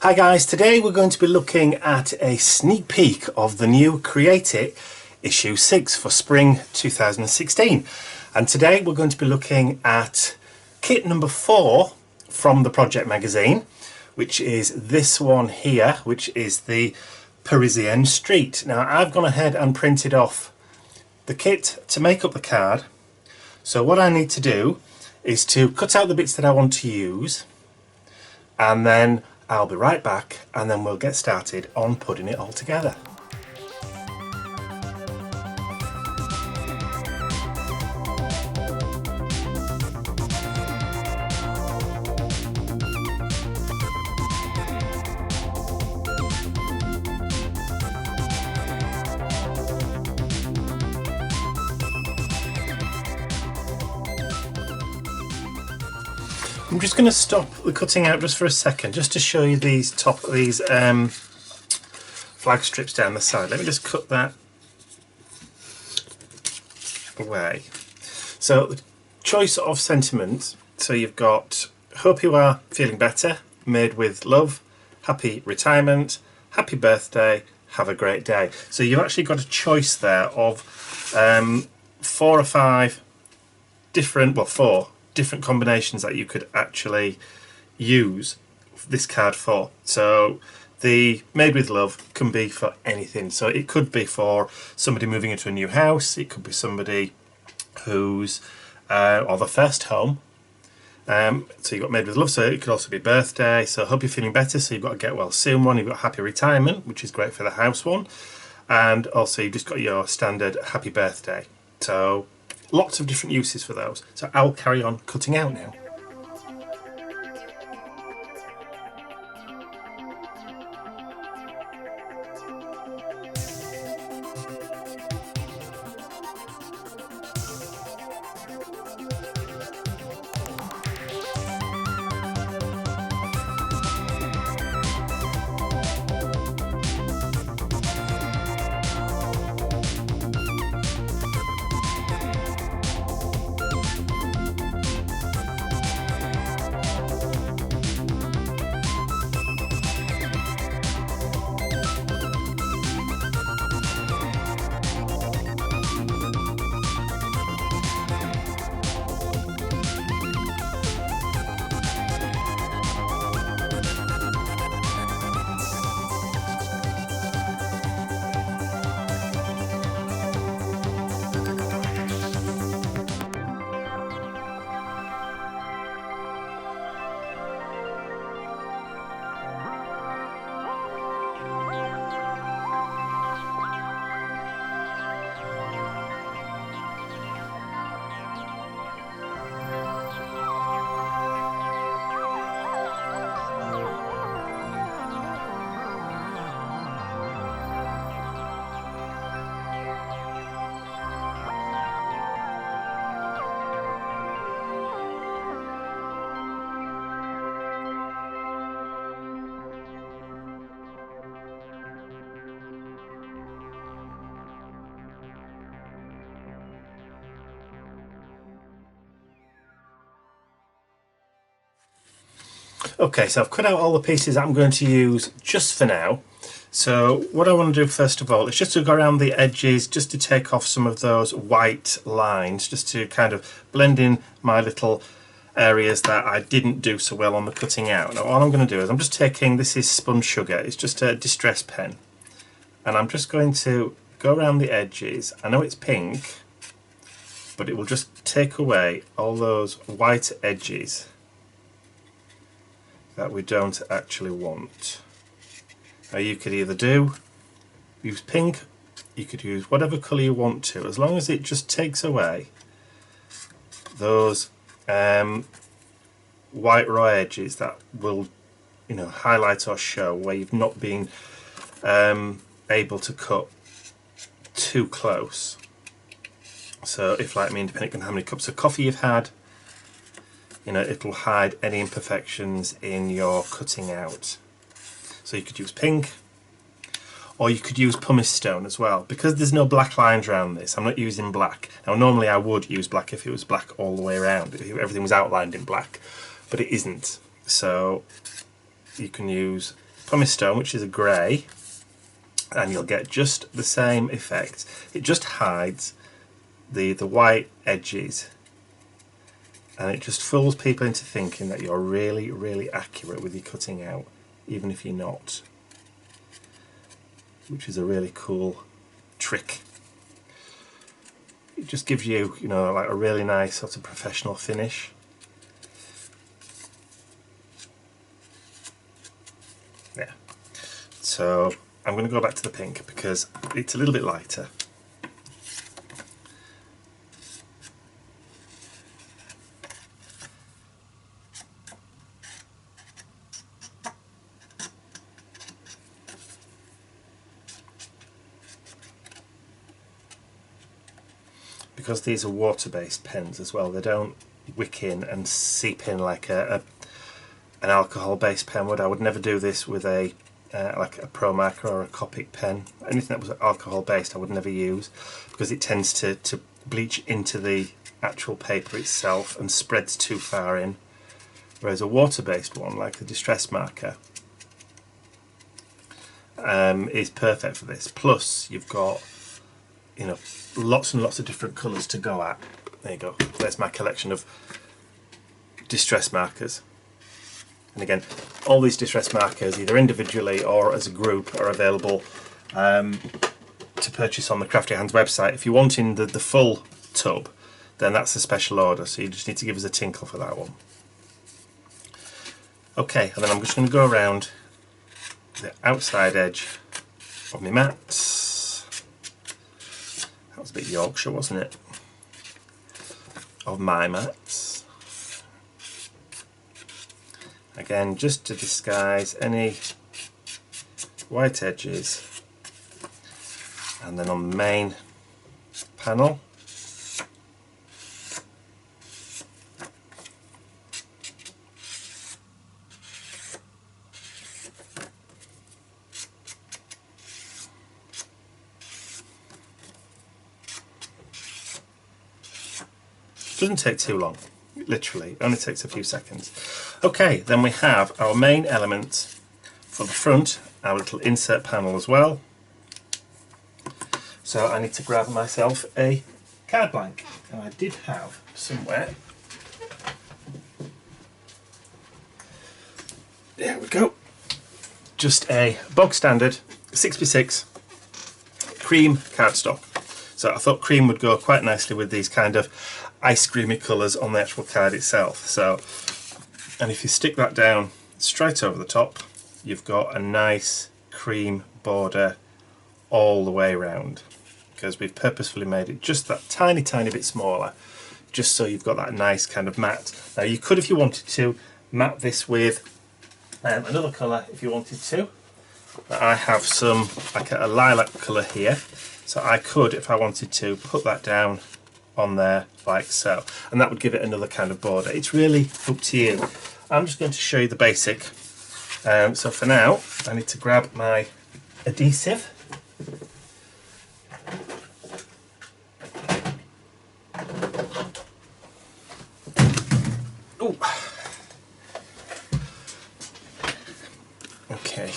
Hi guys, today we're going to be looking at a sneak peek of the new Create It issue 6 for spring 2016, and today we're going to be looking at kit number 4 from the project magazine, which is this one here, which is the Parisienne Street. Now I've gone ahead and printed off the kit to make up the card, so what I need to do is to cut out the bits that I want to use, and then I'll be right back and then we'll get started on putting it all together. I'm just going to stop the cutting out just for a second, just to show you these flag strips down the side. Let me just cut that away. So the choice of sentiments, so you've got hope you are feeling better, made with love, happy retirement, happy birthday, have a great day. So you've actually got a choice there of 4 or 5 different, well, 4 different combinations that you could actually use this card for. So the Made with Love can be for anything. So it could be for somebody moving into a new house, it could be somebody who's or the first home. So you've got Made with Love, so it could also be birthday, so hope you're feeling better, so you've got a get well soon one, you've got happy retirement, which is great for the house one, and also you've just got your standard happy birthday. So lots of different uses for those. So I'll carry on cutting out now. Okay, so I've cut out all the pieces I'm going to use just for now. So what I want to do first of all is just to go around the edges, just to take off some of those white lines, just to kind of blend in my little areas that I didn't do so well on the cutting out. Now all I'm going to do is I'm just taking, this is spun sugar, it's just a distress pen, and I'm just going to go around the edges. I know it's pink, but it will just take away all those white edges that we don't actually want. Now you could either use pink, you could use whatever colour you want to, as long as it just takes away those white raw edges that will, you know, highlight or show where you've not been able to cut too close. So if, like me, depending on how many cups of coffee you've had, you know, it'll hide any imperfections in your cutting out. So you could use pink, or you could use pumice stone as well. Because there's no black lines around this, I'm not using black. Now normally I would use black if it was black all the way around, if everything was outlined in black, but it isn't. So you can use Pumice Stone, which is a grey, and you'll get just the same effect. It just hides the white edges, and it just fools people into thinking that you're really accurate with your cutting out, even if you're not, which is a really cool trick. It just gives you, you know, like a really nice sort of professional finish. Yeah. So I'm going to go back to the pink because it's a little bit lighter. Because these are water-based pens as well, they don't wick in and seep in like an alcohol-based pen would. I would never do this with a like a Pro Marker or a Copic pen. Anything that was alcohol-based I would never use, because it tends to bleach into the actual paper itself and spreads too far in. Whereas a water-based one, like the Distress Marker, is perfect for this. Plus, you've got, you know, lots and lots of different colours to go at. There you go. There's my collection of distress markers. And again, all these distress markers, either individually or as a group, are available to purchase on the Crafty Hands website. If you're wanting the full tub, then that's a special order, so you just need to give us a tinkle for that one. Okay, and then I'm just going to go around the outside edge of my mats. That was a bit Yorkshire, wasn't it? Of my mats. Again, just to disguise any white edges. And then on the main panel, doesn't take too long, literally, it only takes a few seconds. Okay, then we have our main element for the front, our little insert panel as well. So I need to grab myself a card blank, and I did have somewhere. There we go. Just a bog standard 6x6 cream cardstock. So I thought cream would go quite nicely with these kind of ice creamy colours on the actual card itself. So, and if you stick that down straight over the top, you've got a nice cream border all the way around, because we've purposefully made it just that tiny bit smaller, just so you've got that nice kind of matte. Now you could, if you wanted to, matte this with another colour if you wanted to. But I have some, like a lilac colour here, so I could, if I wanted to, put that down on there like so, and that would give it another kind of border. It's really up to you. I'm just going to show you the basic. So for now, I need to grab my adhesive. Ooh. Okay.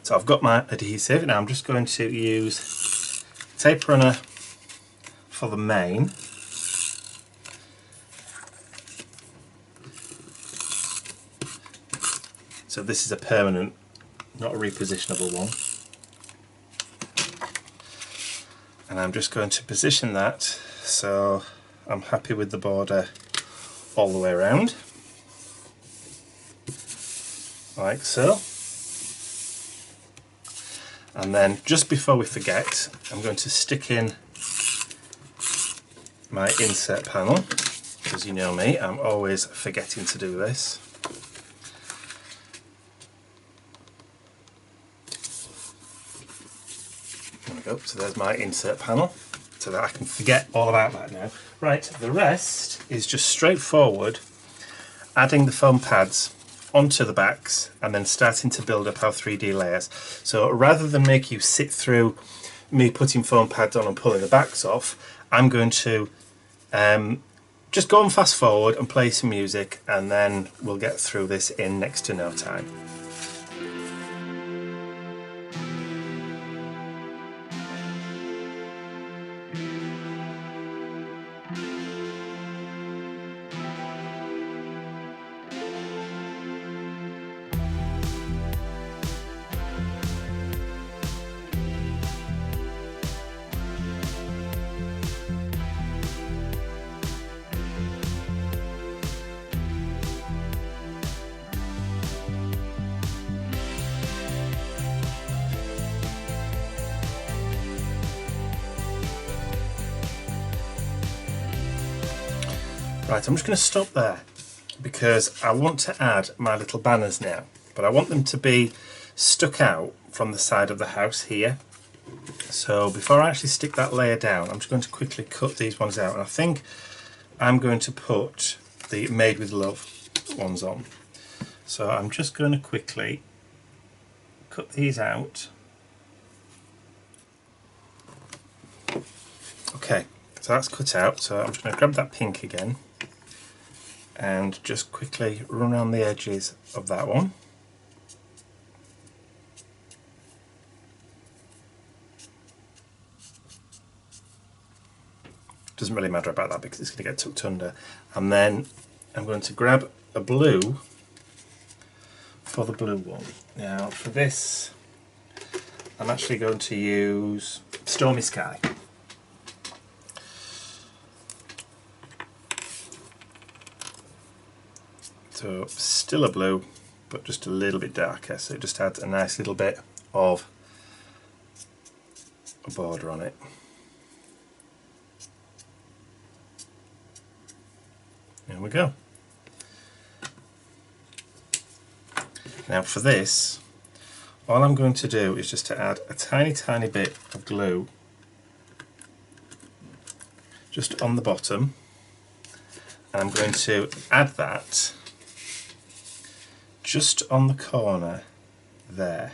So I've got my adhesive. Now I'm just going to use tape runner for the main. So this is a permanent, not a repositionable one. And I'm just going to position that so I'm happy with the border all the way around, like so. And then just before we forget, I'm going to stick in my insert panel, because you know me, I'm always forgetting to do this. There we go, so there's my insert panel, so that I can forget all about that now. Right, the rest is just straightforward, adding the foam pads onto the backs and then starting to build up our 3D layers. So rather than make you sit through me putting foam pads on and pulling the backs off, I'm going to just go and fast forward and play some music, and then we'll get through this in next to no time. Right, I'm just going to stop there because I want to add my little banners now, but I want them to be stuck out from the side of the house here. So before I actually stick that layer down, I'm just going to quickly cut these ones out, and I think I'm going to put the Made with Love ones on. So I'm just going to quickly cut these out. Okay, so that's cut out, so I'm just going to grab that pink again and just quickly run around the edges of that one. Doesn't really matter about that because it's going to get tucked under. And then I'm going to grab a blue for the blue one. Now for this, I'm actually going to use Stormy Sky. So still a blue, but just a little bit darker, so it just adds a nice little bit of a border on it. There we go. Now for this, all I'm going to do is just to add a tiny bit of glue just on the bottom, and I'm going to add that just on the corner there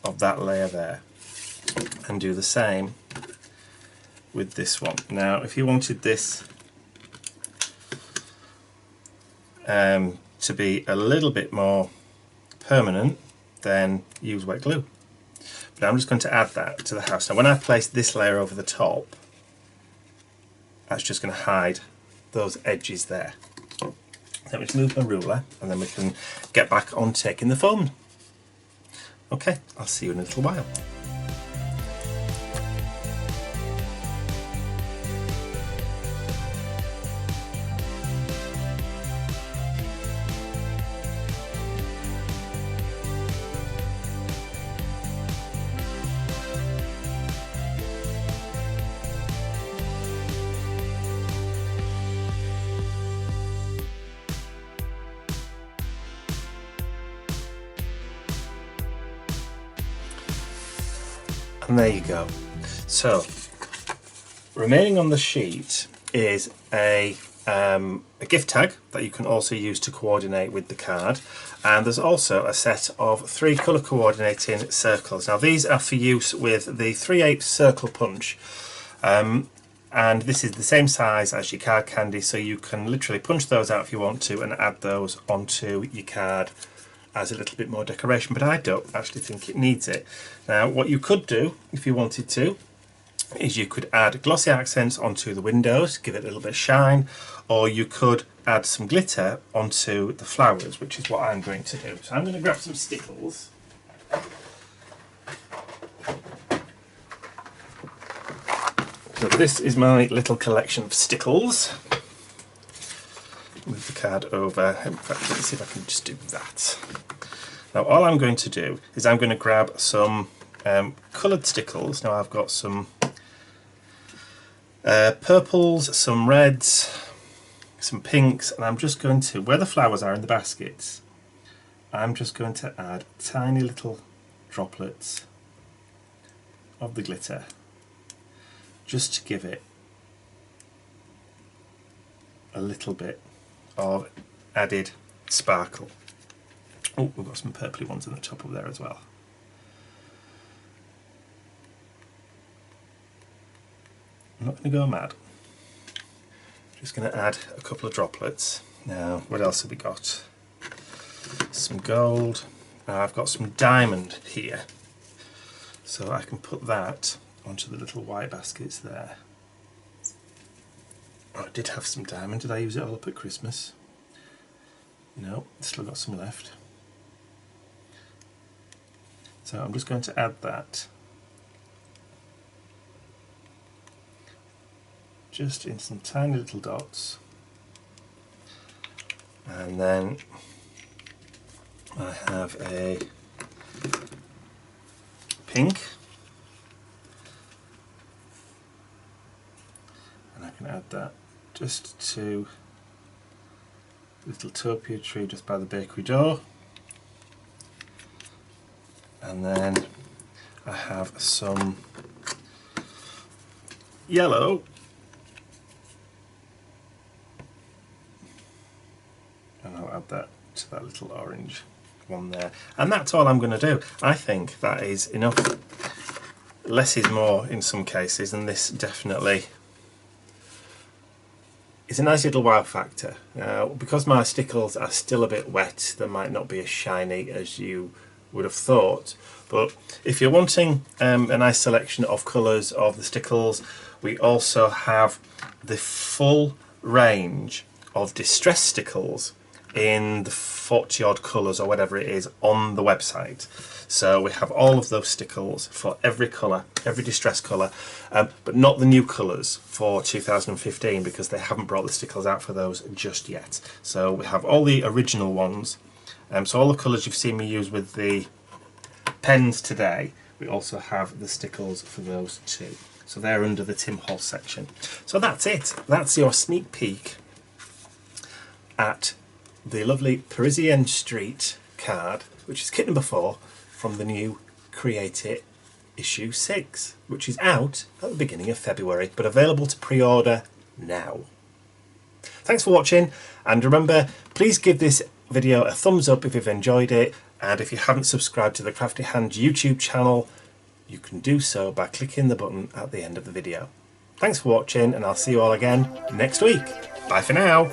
of that layer there, and do the same with this one. Now if you wanted this to be a little bit more permanent, then use wet glue, but I'm just going to add that to the house. Now when I place this layer over the top, that's just going to hide those edges there. Let me just move my ruler and then we can get back on taking the foam. Okay, I'll see you in a little while. And there you go. So remaining on the sheet is a gift tag that you can also use to coordinate with the card, and there's also a set of 3 colour coordinating circles. Now these are for use with the 3/8 circle punch, and this is the same size as your card candy, so you can literally punch those out if you want to and add those onto your card as a little bit more decoration, but I don't actually think it needs it. Now what you could do if you wanted to is you could add glossy accents onto the windows, give it a little bit of shine, or you could add some glitter onto the flowers, which is what I'm going to do. So I'm going to grab some stickles. So this is my little collection of stickles. Move the card over. In fact, let's see if I can just do that. Now all I'm going to do is I'm going to grab some coloured stickles. Now I've got some purples, some reds, some pinks, and I'm just going to, where the flowers are in the baskets, I'm just going to add tiny little droplets of the glitter just to give it a little bit of added sparkle. Oh, we've got some purpley ones on the top of there as well. I'm not going to go mad. Just going to add a couple of droplets. Now, what else have we got? Some gold. I've got some diamond here. So I can put that onto the little white baskets there. Oh, I did have some diamond. Did I use it all up at Christmas? No, still got some left. So I'm just going to add that just in some tiny little dots, and then I have a pink, and I can add that just to a little topia tree just by the bakery door, and then I have some yellow. And I'll add that to that little orange one there. And that's all I'm going to do. I think that is enough. Less is more in some cases, and this definitely is a nice little wow factor. Now, because my stickles are still a bit wet, they might not be as shiny as you would have thought. But if you're wanting a nice selection of colours of the stickles, we also have the full range of distress stickles in the 40 odd colours or whatever it is on the website. So we have all of those stickles for every colour, every distress colour, but not the new colours for 2015 because they haven't brought the stickles out for those just yet. So we have all the original ones, so all the colours you've seen me use with the pens today, we also have the stickles for those too. So they're under the Tim Holtz section. So that's it. That's your sneak peek at the lovely Parisian Street card, which is kit number 4 from the new Create It issue 6, which is out at the beginning of February, but available to pre-order now. Thanks for watching, and remember, please give this video a thumbs up if you've enjoyed it, and if you haven't subscribed to the Crafty Hand YouTube channel, you can do so by clicking the button at the end of the video. Thanks for watching, and I'll see you all again next week. Bye for now.